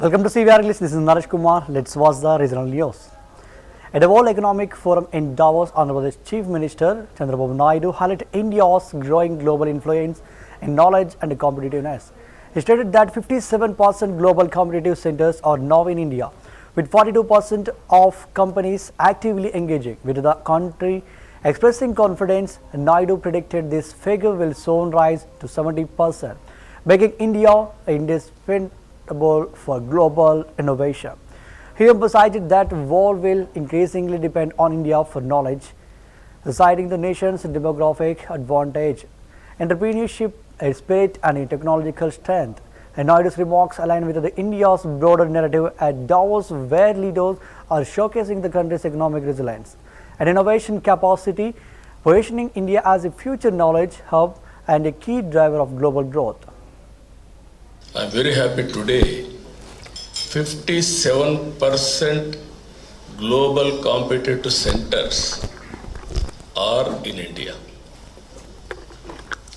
Welcome to CVR English. This is Naresh Kumar. Let's watch the regional news. At the World Economic Forum in Davos, Honorable Chief Minister Chandrababu Naidu highlighted India's growing global influence in knowledge and competitiveness. He stated that 57% global competitive centers are now in India, with 42% of companies actively engaging with the country. Expressing confidence, Naidu predicted this figure will soon rise to 70%, making India indispensable for global innovation. He emphasized that the world will increasingly depend on India for knowledge, citing the nation's demographic advantage, entrepreneurship spirit, and technological strength. And Naidu's remarks align with India's broader narrative at Davos, where leaders are showcasing the country's economic resilience and innovation capacity, positioning India as a future knowledge hub and a key driver of global growth. I am very happy today. 57% global competitive centers are in India,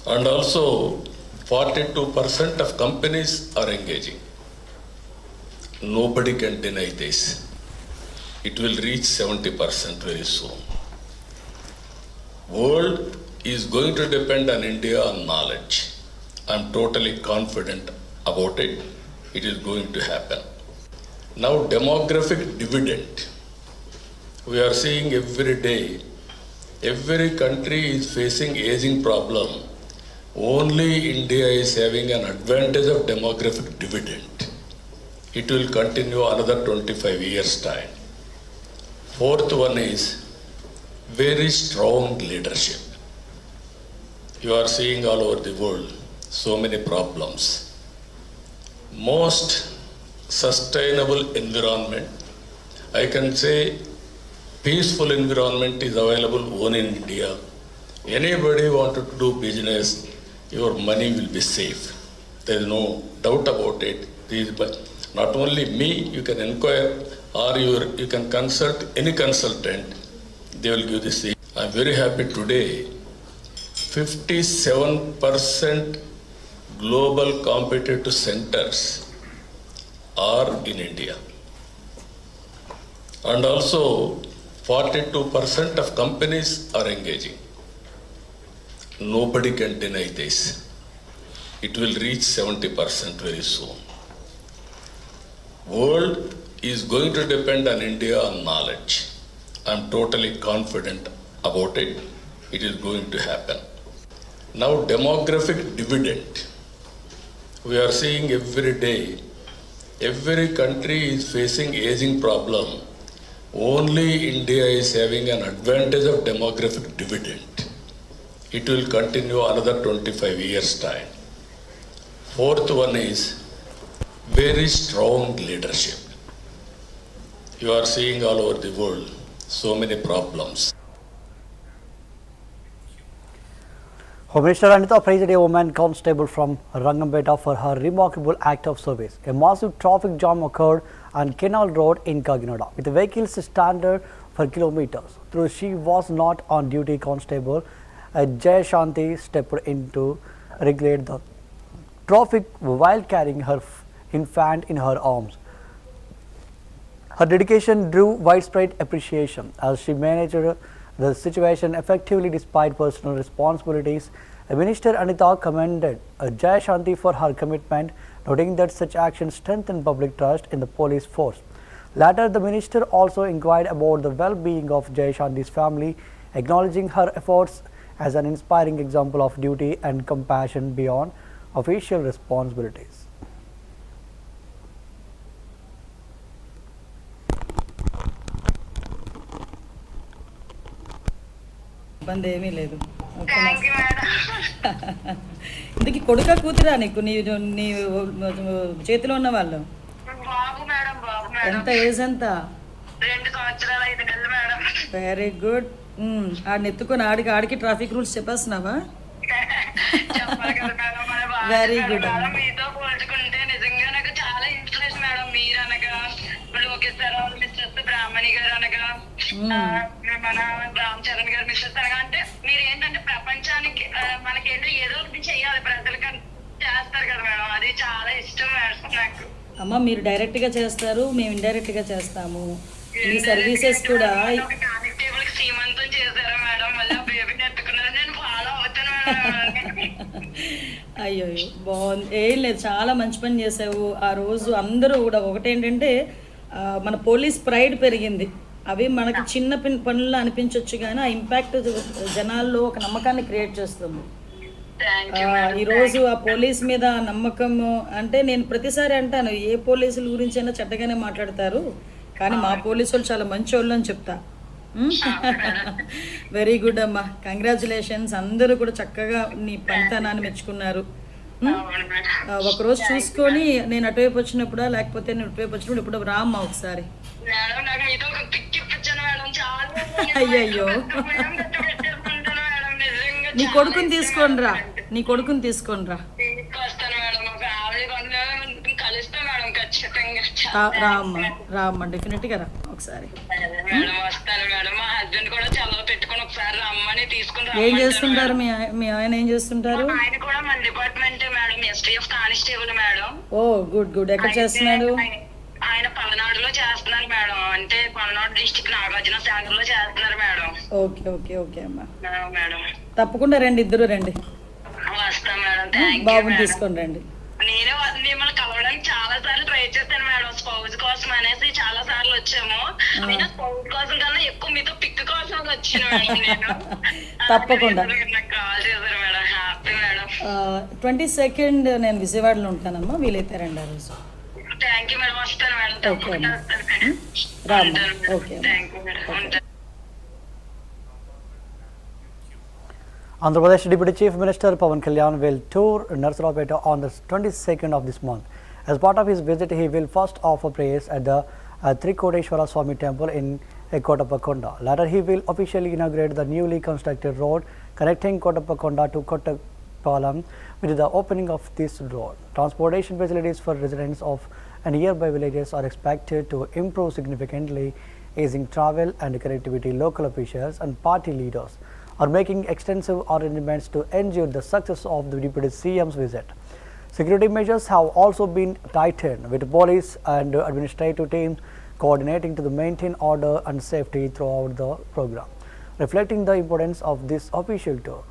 and also 42% of companies are engaging. Nobody can deny this. It will reach 70% very soon. World is going to depend on India on knowledge. I am totally confident about it. It is going to happen. Now, demographic dividend. We are seeing every day, every country is facing aging problem. Only India is having an advantage of demographic dividend. It will continue another 25 years time. Fourth one is very strong leadership. You are seeing all over the world so many problems. Most sustainable environment, I can say peaceful environment is available only in India. Anybody wanted to do business, your money will be safe. There is no doubt about it. Not only me, you can inquire or you can consult any consultant, they will give this thing. I am very happy today. 57% global competitive centers are in India, and also 42% of companies are engaging. Nobody can deny this. It will reach 70% very soon. World is going to depend on India on knowledge. I am totally confident about it. It is going to happen. Now, demographic dividend. We are seeing every day, every country is facing aging problem. Only India is having an advantage of demographic dividend. It will continue another 25 years time. Fourth one is very strong leadership. You are seeing all over the world so many problems. Home Minister Anita praised a woman constable from Rangambeta for her remarkable act of service. A massive traffic jam occurred on Canal Road in Kakinada, with vehicles stranded for kilometers. Though she was not on duty, Constable Jay Shanti stepped in to regulate the traffic while carrying her infant in her arms. Her dedication drew widespread appreciation as she managed the situation effectively despite personal responsibilities. Minister Anita commended Jay Shanti for her commitment, noting that such actions strengthen public trust in the police force. Later, the minister also inquired about the well-being of Jay Shanti's family, acknowledging her efforts as an inspiring example of duty and compassion beyond official responsibilities. ఇబ్బంది ఏమీ లేదు. ఇందుకు కొడుక కూతురా నీకు నీ చేతిలో ఉన్న వాళ్ళు? ఎంత ఏజ్ ఎంత? 2 సంవత్సరాలు 5 నెలలు మేడం. Very good. ఆడిని ఎత్తుకొని ఆడికి ట్రాఫిక్ రూల్స్ చెప్పేస్తున్నావా? Very good. మీతో పోల్చుకుంటే నిజంగా నాకు చాలా ఇన్స్పిరేషన్ మేడం. మీరు అనగా లోకేష్ సార్ మిస్టర్స్ బ్రాహ్మణి గారు అనగా మన రామ్ చరణ్ గారు మిస్టర్స్ అనగా అంటే మీరు ఏంటంటే ప్రపంచానికి మనకేంటో ఏదో ఒకటి చెయ్యాలి, ప్రజలకి చేస్తారు కదా మేడం. అది చాలా ఇష్టం మేడం నాకు. అమ్మ మీరు డైరెక్ట్గా చేస్తారు, మేము ఇండైరెక్ట్గా చేస్తాము. మీ సర్వీసెస్ కూడా కానిస్టేబుల్ కి సీమంతం చేశారా మేడం? మళ్ళీ బేబీని ఎత్తుకున్నారు. నేను ఫాలో అవుతాను మేడం. అయ్యో బాగుంది. ఏం లేదు, చాలా మంచి పని చేసావు. ఆ రోజు అందరూ కూడా ఒకటేంటంటే మన పోలీస్ ప్రైడ్ పెరిగింది. అవి మనకి చిన్న పనులు అనిపించవచ్చు కానీ ఆ ఇంపాక్ట్ జనాల్లో ఒక నమ్మకాన్ని క్రియేట్ చేస్తుంది. ఈరోజు ఆ పోలీస్ మీద నమ్మకం అంటే నేను ప్రతిసారి అంటాను, ఏ పోలీసుల గురించి అయినా చెడ్డగానే మాట్లాడతారు కానీ మా పోలీసు వాళ్ళు చాలా మంచి వాళ్ళు అని చెప్తా. వెరీ గుడ్ అమ్మా, కంగ్రాచులేషన్స్. అందరూ కూడా చక్కగా నీ పనితనాన్ని మెచ్చుకున్నారు. ఒకరోజు చూసుకొని నేను అటువైపు వచ్చినప్పుడా లేకపోతే నేను ఇటువైపు వచ్చినప్పుడు ఇప్పుడు రామ్మా ఒకసారి. అయ్యయ్యో, నీ కొడుకుని తీసుకొని రా, నీ కొడుకుని తీసుకొని రా. రామ్మా రామ్మా, డెఫినెట్గా రా ఒకసారి. ఏం చేస్తుంటారు మీ ఆయన? ఏం చేస్తుంటారు? ఓ గుడ్ గుడ్. ఎక్కడ చేస్తున్నాడు? ఆయన పల్నాడులో చేస్తున్నారు మేడం. అంటే పల్నాడు డిస్ట్రిక్ట్ నాగార్జున సాగర్ లో చేస్తున్నారు మేడం. ఓకే ఓకే ఓకే అమ్మా, మేడం తప్పకుండా రండి, ఇద్దరు రండి. వస్తాం మేడం. బాబుని తీసుకొని రండి. నేను మిమ్మల్ని కలవడానికి చాలా సార్లు ట్రై చేశాను మేడం, స్పౌజ్ కోసం అనేసి చాలా సార్లు వచ్చాము. అయినా స్పౌజ్ కోసం కన్నా ఎక్కువ మీతో పిక్ కోసం వచ్చిన మేడం నేను. తప్పకుండా కాల్ చేశారు మేడం. Happy madam. 22nd నేను విజయవాడలో ఉంటానమ్మా, వీలైతే రండి ఆ రోజు. Thank you madam. వస్తాను మేడం, తప్పకుండా వస్తాను మేడం. రామ్మా. Okay, thank you madam. ఉంటాను. Andhra Pradesh Deputy Chief Minister Pawan will tour Narsarapeta on the 22nd of this month. As part of his visit, he will first offer prayers at the Trikoteshwara Swami temple in Kotappakonda. Later, he will officially inaugurate the newly constructed road connecting Kotappakonda to Kottapalem. With the opening of this road, transportation facilities for residents of nearby villages are expected to improve significantly, easing travel and connectivity. Local officials and party leaders are making extensive arrangements to ensure the success of the Deputy CM's visit. Security measures have also been tightened, with police and administrative teams coordinating to maintain order and safety throughout the program, reflecting the importance of this official tour.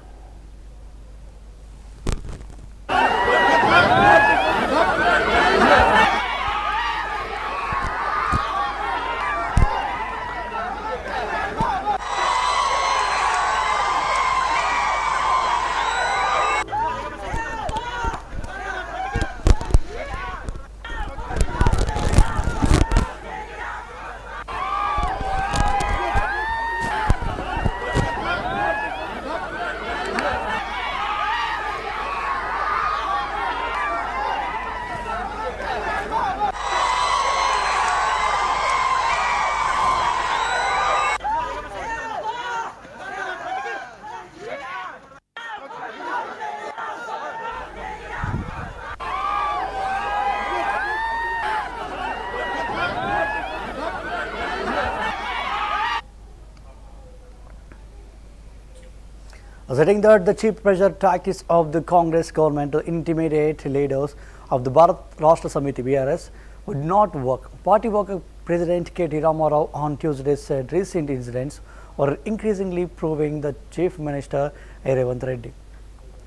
Asserting that the cheap pressure tactics of the Congress government to intimidate leaders of the Bharat Rashtra Samiti BRS would not work. Party worker President K.T. Ramarao on Tuesday said recent incidents were increasingly proving the Chief Minister Revanth Reddy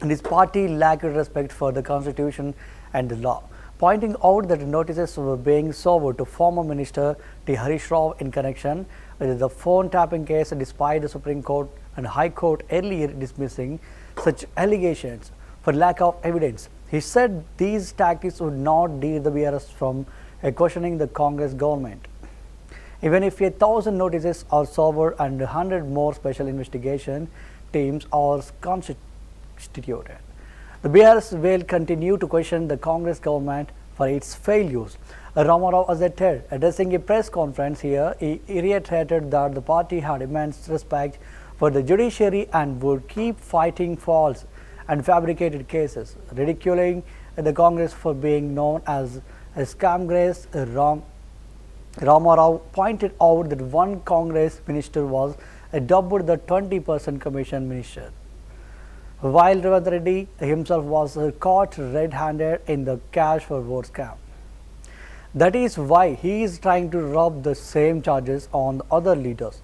and his party lacked respect for the Constitution and the law, pointing out that notices were being served to former Minister T. Harish Rao in connection with the phone tapping case, despite the Supreme Court and High Court earlier dismissing such allegations for lack of evidence. He said these tactics would not deter the BRS from questioning the Congress government. Even if 1,000 notices are served and 100 more special investigation teams are constituted, the BRS will continue to question the Congress government for its failures. Ramarao asserted, addressing a press conference here, he reiterated that the party had immense respect for the judiciary and would keep fighting false and fabricated cases, ridiculing the Congress for being known as a scamgrace. Ramarao pointed out that one Congress minister was dubbed the 20% commission minister, while Revanth Reddy himself was caught red-handed in the cash for vote scam. That is why he is trying to rub the same charges on the other leaders.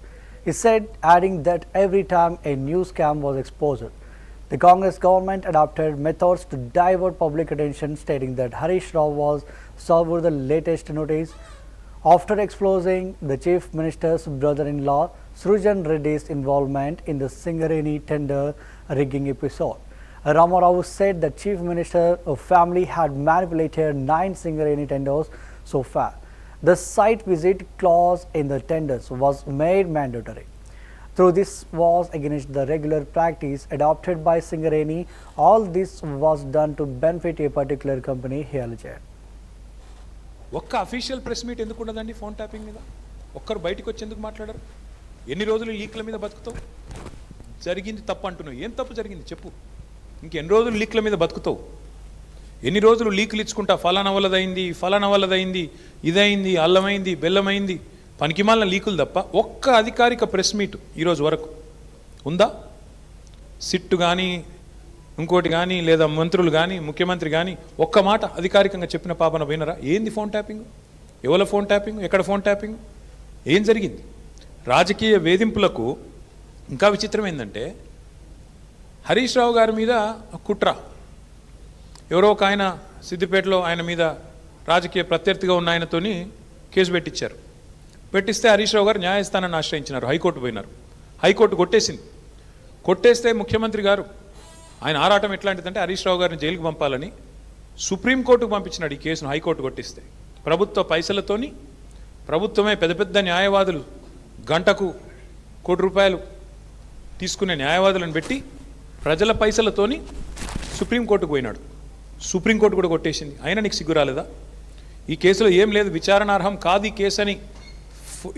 He said, adding that every time a new scam was exposed, the Congress government adopted methods to divert public attention, stating that Harish Rao was served the latest notice after exposing the chief minister's brother-in-law Srujan Reddy's involvement in the Singareni tender rigging episode. Ramarao said the chief minister's family had manipulated 9 Singareni tenders so far. The site visit clause in the tenders was made mandatory. Though this was against the regular practice adopted by Singareni, all this was done to benefit a particular company, he alleged. ఒక్క official press meet ఎందుకు ఉండదండి phone tapping మీద? ఒక్కరు బయటకు వచ్చి ఎందుకు మాట్లాడరు? ఎన్ని రోజులు లీక్ల మీద బతుకుతావు? జరిగింది తప్పు అంటున్నావు, ఏం తప్పు జరిగింది చెప్పు. ఇంకెన్ని రోజులు లీక్ల మీద బతుకుతావు? ఎన్ని రోజులు లీకులు ఇచ్చుకుంటా ఫలానా వల్లదైంది, ఇదైంది, అల్లమైంది, బెల్లమైంది, పనికిమాలిన లీకులు తప్ప ఒక్క అధికారిక ప్రెస్ మీట్ ఈరోజు వరకు ఉందా? సిట్టు కానీ ఇంకోటి కానీ లేదా మంత్రులు కానీ ముఖ్యమంత్రి కానీ ఒక్క మాట అధికారికంగా చెప్పిన పాపన పోయినరా? ఏంది ఫోన్ ట్యాపింగ్? ఎవరి ఫోన్ ట్యాపింగ్? ఎక్కడ ఫోన్ ట్యాపింగ్? ఏం జరిగింది? రాజకీయ వేధింపులకు ఇంకా విచిత్రం ఏంటంటే హరీష్ రావు గారి మీద కుట్ర, ఎవరో ఒక ఆయన సిద్దిపేటలో ఆయన మీద రాజకీయ ప్రత్యర్థిగా ఉన్న ఆయనతోని కేసు పెట్టించారు. పెట్టిస్తే హరీష్ రావు గారు న్యాయస్థానాన్ని ఆశ్రయించినారు, హైకోర్టు పోయినారు. హైకోర్టు కొట్టేసింది. కొట్టేస్తే ముఖ్యమంత్రి గారు ఆయన ఆరాటం ఎట్లాంటిదంటే హరీష్ రావు గారిని జైలుకు పంపాలని సుప్రీంకోర్టుకు పంపించినాడు ఈ కేసును. హైకోర్టు కొట్టిస్తే ప్రభుత్వ పైసలతోని ప్రభుత్వమే పెద్ద పెద్ద న్యాయవాదులు గంటకు ₹1 కోటి తీసుకునే న్యాయవాదులను పెట్టి ప్రజల పైసలతోని సుప్రీంకోర్టుకు పోయినాడు. సుప్రీంకోర్టు కూడా కొట్టేసింది. అయినా నీకు సిగ్గు రాలేదా? ఈ కేసులో ఏం లేదు, విచారణార్హం కాదు ఈ కేసు అని,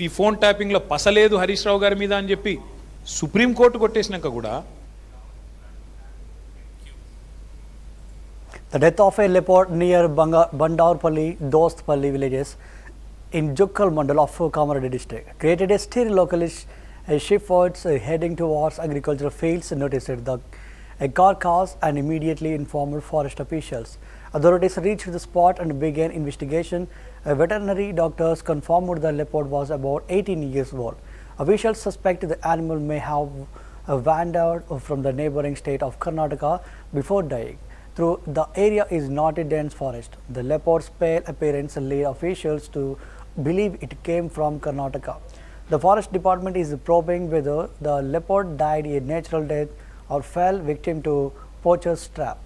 ఈ ఫోన్ ట్యాపింగ్లో పసలేదు హరీష్ రావు గారి మీద అని చెప్పి సుప్రీంకోర్టు కొట్టేసినాక కూడా. The death of a leopard near Bandarpalli, Dostpalli villages in Jukkal Mandal of Kamaradi district created a stir. Local shepherds heading towards agricultural fields noticed a carcass and immediately informed forest officials. Authorities reached the spot and began investigation. Veterinary doctors confirmed the leopard was about 18 years old. Officials suspect the animal may have wandered from the neighboring state of Karnataka before dying. Though the area is not a dense forest, the leopard's pale appearance led officials to believe it came from Karnataka. The forest department is probing whether the leopard died a natural death or fell victim to poacher's trap.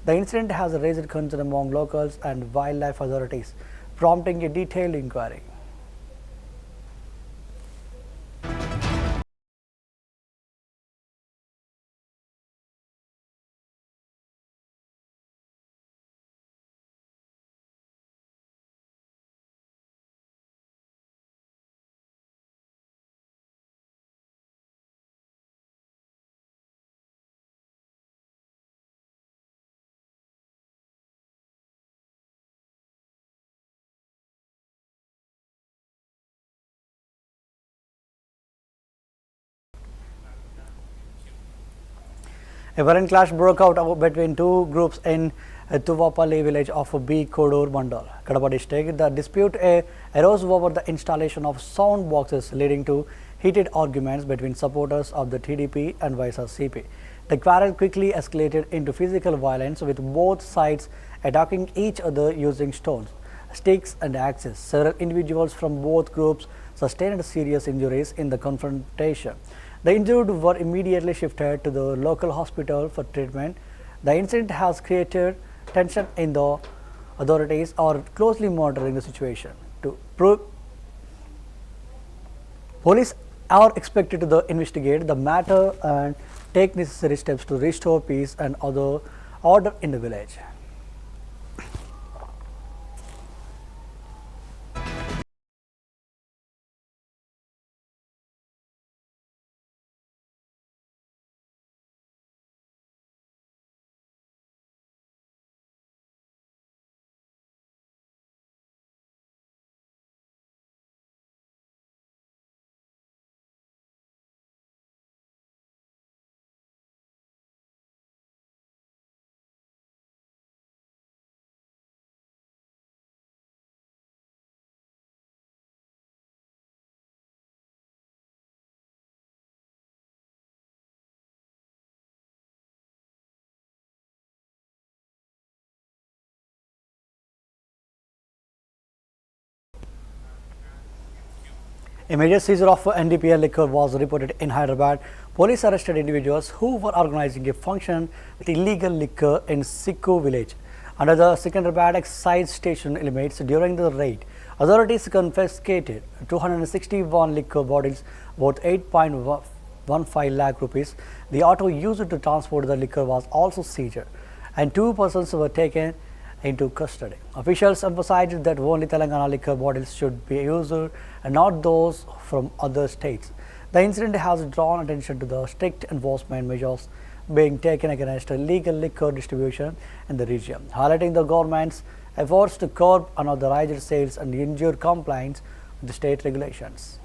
The incident has raised concern among locals and wildlife authorities, prompting a detailed inquiry. A violent clash broke out between two groups in Tuvapalli village of B. Kodur Mandal, Kadapa district. The dispute arose over the installation of sound boxes, leading to heated arguments between supporters of the TDP and YSRCP. The quarrel quickly escalated into physical violence, with both sides attacking each other using stones, sticks and axes. Several individuals from both groups sustained serious injuries in the confrontation. The injured were immediately shifted to the local hospital for treatment. The incident has created tension in the authorities are closely monitoring the situation. Police are expected to investigate the matter and take necessary steps to restore peace and order in the village. A major seizure of NDPL liquor was reported in Hyderabad. Police arrested individuals who were organizing a function with illegal liquor in Sikku village. Under the Secunderabad excise station limits during the raid, authorities confiscated 261 liquor bottles worth 8.15 lakh rupees. The auto used to transport the liquor was also seized, and 2 persons were taken into custody. Officials emphasized that only Telangana liquor bottles should be used and not those from other states. The incident has drawn attention to the strict enforcement measures being taken against illegal liquor distribution in the region, highlighting the government's efforts to curb unauthorized sales and ensure compliance with the state regulations.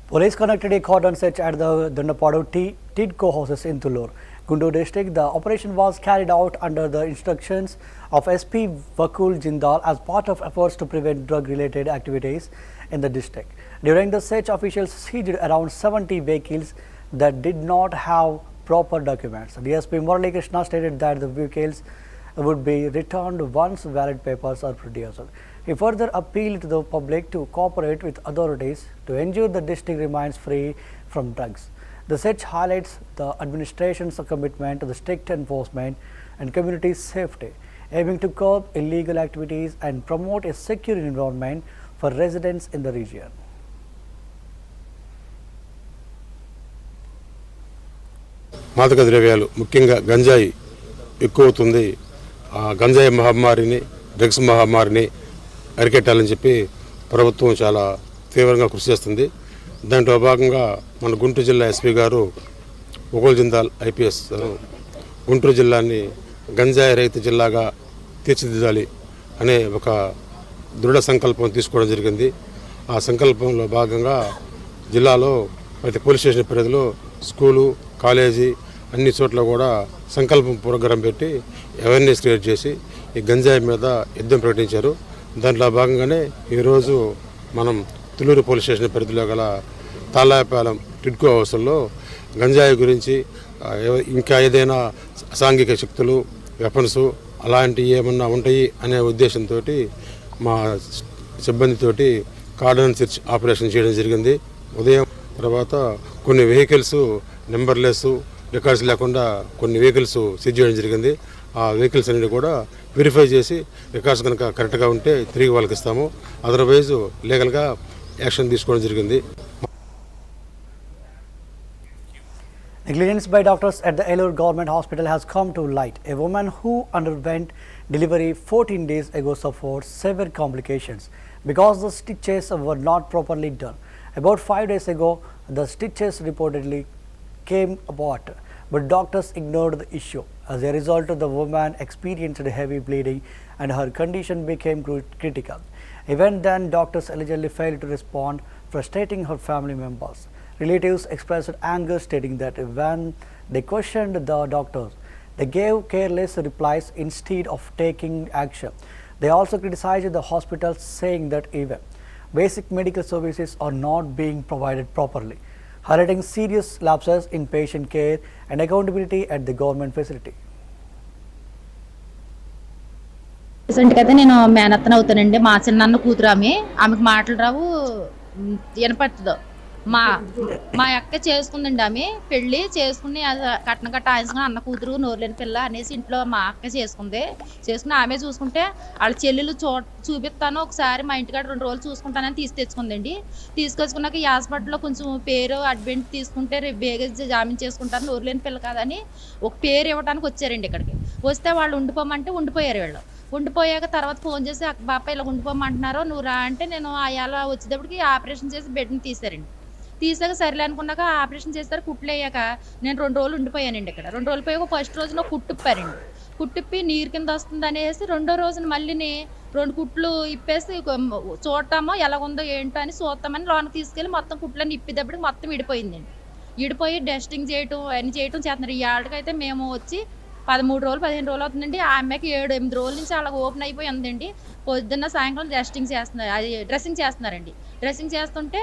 Police conducted a cordon search at the Dundapadu Tidco houses in Tullur, Guntur district. The operation was carried out under the instructions of SP Vakul Jindal as part of efforts to prevent drug-related activities in the district. During the search, officials seized around 70 vehicles that did not have proper documents. DSP Murali Krishna stated that the vehicles would be returned once valid papers are produced. He further appealed to the public to cooperate with authorities to ensure the district remains free from drugs. The search highlights the administration's commitment to the strict enforcement and community safety, aiming to curb illegal activities and promote a secure environment for residents in the region. మాదక ద్రవ్యాలు ముఖ్యంగా గంజాయి ఎక్కువ అవుతుంది. ఆ గంజాయి మహమ్మారిని, drugs మహమ్మారిని అరికట్టాలని చెప్పి ప్రభుత్వం చాలా తీవ్రంగా కృషి చేస్తుంది. దాంట్లో భాగంగా మన గుంటూరు జిల్లా ఎస్పీ గారు ఒకల్ జిందాల్ ఐపీఎస్ గుంటూరు జిల్లాని గంజాయి రహిత జిల్లాగా తీర్చిదిద్దాలి అనే ఒక దృఢ సంకల్పం తీసుకోవడం జరిగింది. ఆ సంకల్పంలో భాగంగా జిల్లాలో ప్రతి పోలీస్ స్టేషన్ పరిధిలో స్కూలు, కాలేజీ అన్ని చోట్ల కూడా సంకల్పం ప్రోగ్రాం పెట్టి అవేర్నెస్ క్రియేట్ చేసి ఈ గంజాయి మీద యుద్ధం ప్రకటించారు. దాంట్లో భాగంగానే ఈరోజు మనం తుళ్ళూరు పోలీస్ స్టేషన్ పరిధిలో గల తాళ్ళాయపాలెం టిడ్కో హౌస్లో గంజాయి గురించి ఇంకా ఏదైనా అసాంఘిక శక్తులు, వెపన్స్ అలాంటివి ఏమన్నా ఉంటాయి అనే ఉద్దేశంతో మా సిబ్బందితోటి కార్డన్ సెర్చ్ ఆపరేషన్ చేయడం జరిగింది. ఉదయం తర్వాత కొన్ని వెహికల్స్ నెంబర్లెస్, రికార్డ్స్ లేకుండా కొన్ని వెహికల్స్ సీజ్ చేయడం జరిగింది. ఆ వెహికల్స్ అన్ని కూడా వెరిఫై చేసి రికార్డ్స్ కనుక కరెక్ట్గా ఉంటే తిరిగి వాళ్ళకి ఇస్తాము. అదర్వైజ్ లీగల్గా యాక్షన్ తీసుకోవడం జరిగింది. Negligence by doctors at the Elur Government Hospital has come to light. A woman who underwent delivery 14 days ago suffered severe complications because the stitches were not properly done. About 5 days ago, the stitches reportedly came apart, but doctors ignored the issue. As a result, the woman experienced heavy bleeding and her condition became critical. Even then, doctors allegedly failed to respond, frustrating her family members. Relatives expressed anger, stating that when they questioned the doctors, they gave careless replies instead of taking action. They also criticized the hospital, saying that even basic medical services are not being provided properly, highlighting serious lapses in patient care and accountability at the government facility. రీసెంట్గా అయితే నేను మేనత్తన అవుతానండి. మా చిన్న కూతురు ఆమెకు మాటలు రావు, వినపడుతుందో మా మా అక్క చేసుకుందండి. ఆమె పెళ్ళి చేసుకుని కట్న కట్ట ఆయించుకుని అన్న కూతురు నోరులేని పిల్ల అనేసి ఇంట్లో మా అక్క చేసుకుంది. చేసుకుని ఆమె చూసుకుంటే వాళ్ళ చెల్లెలు చూపిస్తాను ఒకసారి మా ఇంటికాడ 2 రోజులు చూసుకుంటానని తెచ్చుకుందండి. తీసుకొచ్చుకున్నాక ఈ హాస్పిటల్లో కొంచెం పేరు అడ్మిట్ తీసుకుంటే రేపు బేగా జామీన్ చేసుకుంటారు, నోరులేని పిల్ల కాదని ఒక పేరు ఇవ్వడానికి వచ్చారండి ఇక్కడికి. వస్తే వాళ్ళు ఉండిపోమంటే ఉండిపోయారు. వీళ్ళు ఉండిపోయాక తర్వాత ఫోన్ చేసి బాప ఇలా ఉండిపోమంటున్నారు నువ్వు రా అంటే నేను అలా వచ్చేటప్పటికి ఆపరేషన్ చేసి బెడ్ని తీశారండి. తీసాక సరేలే అనుకున్నాక ఆపరేషన్ చేస్తారు. కుట్లు అయ్యాక నేను 2 రోజులు ఉండిపోయానండి ఇక్కడ. 2 రోజులు పోయాక ఫస్ట్ రోజున కుట్టిప్పారండి. కుట్టిప్పి నీరు కింద వస్తుంది అనేసి 2వ రోజున మళ్ళీని 2 కుట్లు ఇప్పేసి చూడటామో ఎలాగుందో ఏంటో అని చూస్తామని లోనకి తీసుకెళ్ళి మొత్తం కుట్లని ఇప్పేటప్పటికి మొత్తం విడిపోయిందండి. విడిపోయి డస్టింగ్ చేయటం అన్ని చేయటం చేస్తున్నారు. ఈ ఆళ్ళకైతే మేము వచ్చి 13 రోజులు 15 రోజులు అవుతుందండి. ఆ అమ్మాయికి 7-8 రోజుల నుంచి అలా ఓపెన్ అయిపోయి ఉందండి. పొద్దున్న సాయంకాలం డ్రెస్సింగ్ చేస్తున్నారండి. డ్రెస్సింగ్ చేస్తుంటే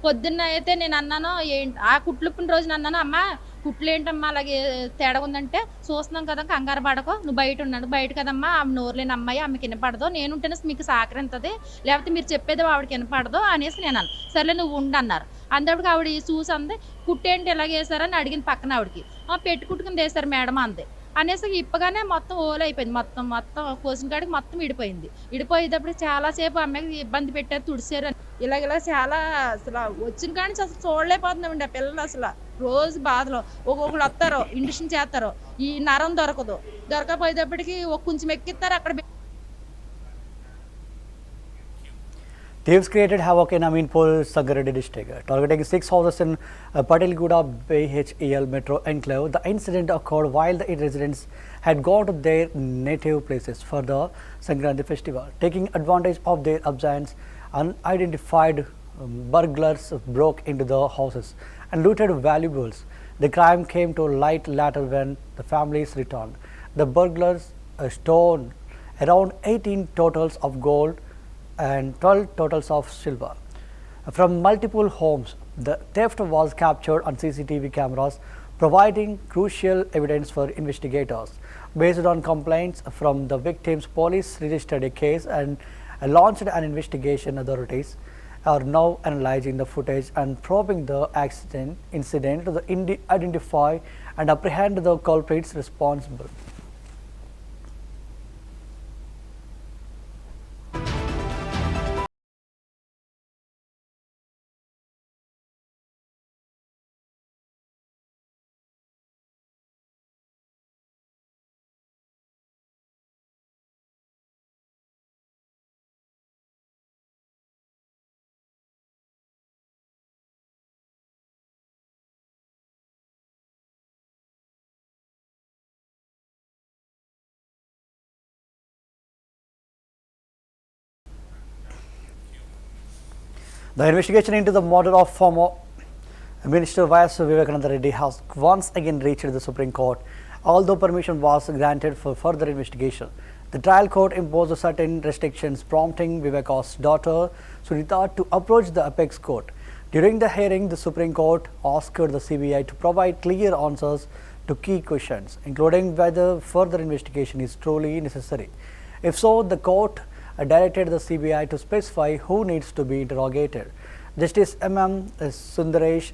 పొద్దున్న అయితే నేను అన్నాను ఏంటి ఆ కుట్లుప్పిన రోజున అన్నాను, అమ్మ కుట్లు ఏంటమ్మా అలాగే తేడా ఉందంటే చూస్తున్నాం కదా కంగారు పడకో నువ్వు బయట ఉన్నాడు బయట కదమ్మా ఆమె నోరులేని అమ్మాయి ఆమెకి వినపడదు, నేనుంటేనే మీకు సహకరించదు లేకపోతే మీరు చెప్పేది ఆవిడకి వినపడదు అనేసి నేను అన్నాను. సర్లే నువ్వు ఉండు అన్నారు. అందరికి ఆవిడ చూసి అంది కుట్టేంటి ఎలాగేసారని అడిగిన పక్కన ఆవిడకి. పెట్టి కుట్టుకుని వేశారు మేడం అంది అనేసి ఇప్పగానే మొత్తం ఓలు అయిపోయింది. మొత్తం కోసిన కాడికి మొత్తం విడిపోయేటప్పుడు చాలాసేపు అమ్మాయికి ఇబ్బంది పెట్టారు, తుడిచారు. ఇలా చాలా అసలు వచ్చిన కాడి నుంచి అసలు చూడలేకపోతున్నామండి. ఆ పిల్లలు అసలు రోజు బాధలో ఒక్కొక్కరు వస్తారో ఇండిషన్ చేస్తారో ఈ నరం దొరకపోయేటప్పటికి కొంచెం ఎక్కిస్తారు అక్కడ. Thieves created havoc in Aminpur, Sangareddy district, targeting 6 houses in Patilguda BHEL metro enclave. The incident occurred while the residents had gone to their native places for the Sangareddy festival. Taking advantage of their absence, unidentified burglars broke into the houses and looted valuables. The crime came to light later when the families returned. The burglars stole around 18 totals of gold and 12 totals of silver from multiple homes. The theft was captured on CCTV cameras, providing crucial evidence for investigators. Based on complaints from the victims, police registered a case and launched an investigation. Authorities are now analyzing the footage and probing the incident to identify and apprehend the culprits responsible. The investigation into the murder of former Minister Y.S. Vivekananda Reddy has once again reached the Supreme Court, although permission was granted for further investigation. The trial court imposed certain restrictions, prompting Viveka's daughter Sunita to approach the apex court. During the hearing, the Supreme Court asked the CBI to provide clear answers to key questions, including whether further investigation is truly necessary. If so, the court directed the CBI to specify who needs to be interrogated. Justice M.M. Sundaresh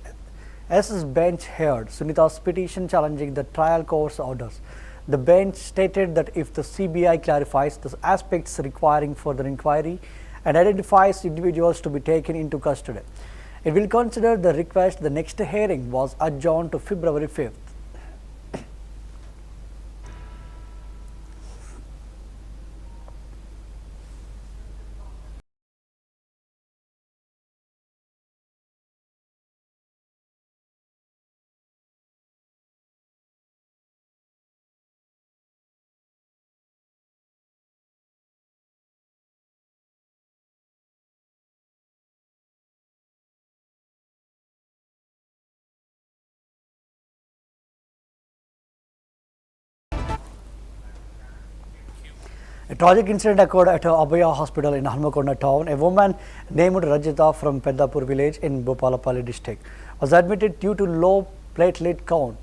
S.'s bench heard Sunita's petition challenging the trial court's orders. The bench stated that if the CBI clarifies the aspects requiring further inquiry and identifies individuals to be taken into custody, it will consider the request. The next hearing was adjourned to February 5th. A tragic incident occurred at Abhaya Hospital in Kotappakonda town. A woman named Rajita from Peddapur village in Bopalapalli district was admitted due to low platelet count.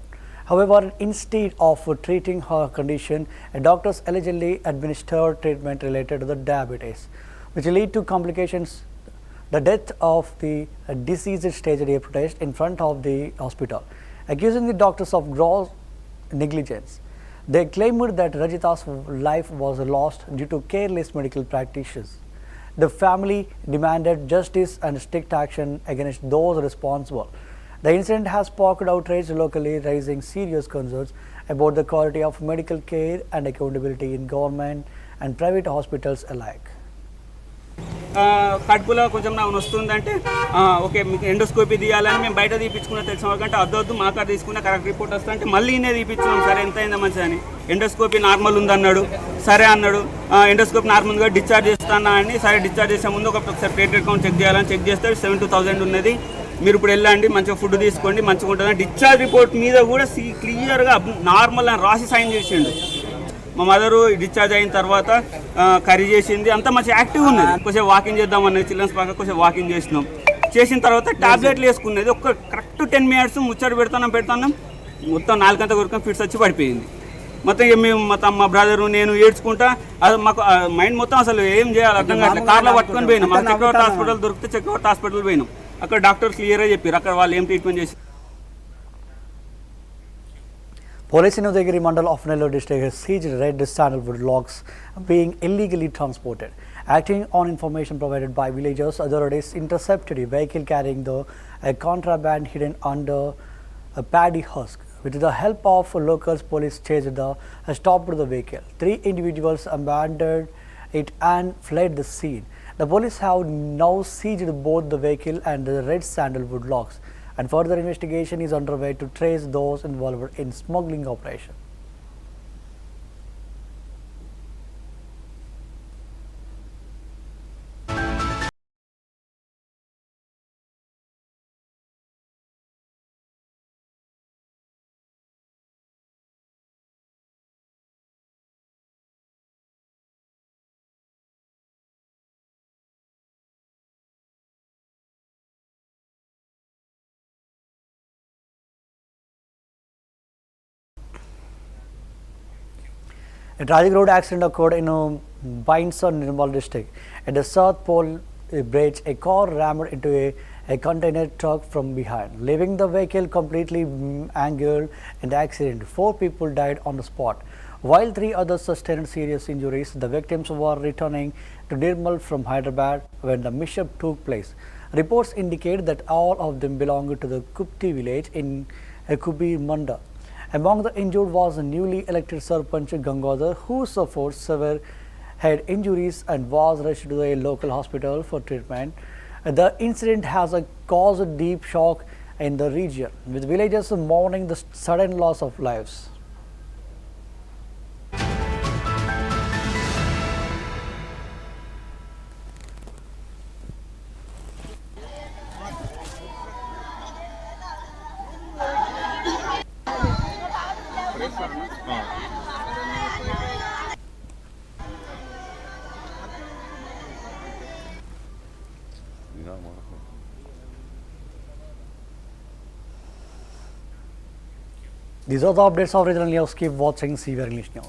However, instead of treating her condition, doctors allegedly administered treatment related to the diabetes, which led to complications. the death of the deceased staged a protest in front of the hospital, accusing the doctors of gross negligence. They claimed that Rajita's life was lost due to careless medical practices. The family demanded justice and strict action against those responsible. The incident has sparked outrage locally, raising serious concerns about the quality of medical care and accountability in government and private hospitals alike. కడుపులో కొంచెం నాకు వస్తుందంటే okay మీకు endoscopy తీయాలని మేము బయట తీపించుకున్న తెలిసిన వాళ్ళకంటే అద్దొద్దు మా కాడ తీసుకున్న కరెక్ట్ రిపోర్ట్ వస్తుందంటే మళ్ళీ ఈయనే తీపించుకున్నాం. సరే ఎంత అయిందో మంచిదని ఎండోస్కోపీ నార్మల్ ఉందన్నాడు. సరే అన్నాడు. ఎండోస్కోపీ నార్మల్గా డిశ్చార్జ్ చేస్తానా అని సరే డిశ్చార్జ్ చేసే ముందు ఒకసారి ప్లేటెడ్ కౌంట్ చెక్ చేయాలని చెక్ చేస్తే 72,000 ఉన్నది. మీరు ఇప్పుడు వెళ్ళండి, మంచిగా ఫుడ్ తీసుకోండి, మంచిగా ఉంటుందని డిశ్చార్జ్ రిపోర్ట్ మీద కూడా క్లియర్గా నార్మల్ అని రాసి సైన్ చేసిండు. మా మదరు డిశ్చార్జ్ అయిన తర్వాత కర్రీ చేసింది, అంతా మంచి యాక్టివ్ ఉన్నది. కొంచెం వాకింగ్ చేద్దామన్నది, చిల్డ్రన్స్ పార్క్ కొంచెం వాకింగ్ చేసినాం. చేసిన తర్వాత టాబ్లెట్లు వేసుకున్నది. ఒక కరెక్ట్ 10 minutes ముచ్చట పెడతాం మొత్తం 4 గంటల వరకు ఫిట్స్ వచ్చి పడిపోయింది. మొత్తం మేము మొత్తం మా బ్రదరు నేను ఏడ్చుకుంటా, అది మాకు మైండ్ మొత్తం అసలు ఏం చేయాలి అర్థం కాదు. కార్లో పట్టుకొని పోయినాం. మాకు చక్రవర్తి హాస్పిటల్ దొరికితే చక్రవర్తి హాస్పిటల్ పోయినాం. అక్కడ డాక్టర్ క్లియర్గా చెప్పారు అక్కడ వాళ్ళు ఏం ట్రీట్మెంట్ చేసి. Police in Udayagiri Mandal of Nellore district has seized red sandalwood logs being illegally transported. Acting on information provided by villagers, authorities intercepted a vehicle carrying the contraband hidden under a paddy husk. With the help of locals, police chased stopped the vehicle. 3 individuals abandoned it and fled the scene. The police have now seized both the vehicle and the red sandalwood logs, and further investigation is underway to trace those involved in smuggling operation. A tragic road accident occurred in Bindson, Nirmal district. At the South Pole Bridge, a car rammed into a container truck from behind, leaving the vehicle completely angled in the accident. 4 people died on the spot, while 3 others sustained serious injuries. The victims were returning to Nirmal from Hyderabad when the mishap took place. Reports indicate that all of them belonged to the Kupti village in Kubir Manda. Among the injured was a newly elected Sarpanch Gangadhar, who suffered severe head injuries and was rushed to a local hospital for treatment. The incident has caused deep shock in the region, with villagers mourning the sudden loss of lives. These are the updates of regional news. Keep watching CVR English News.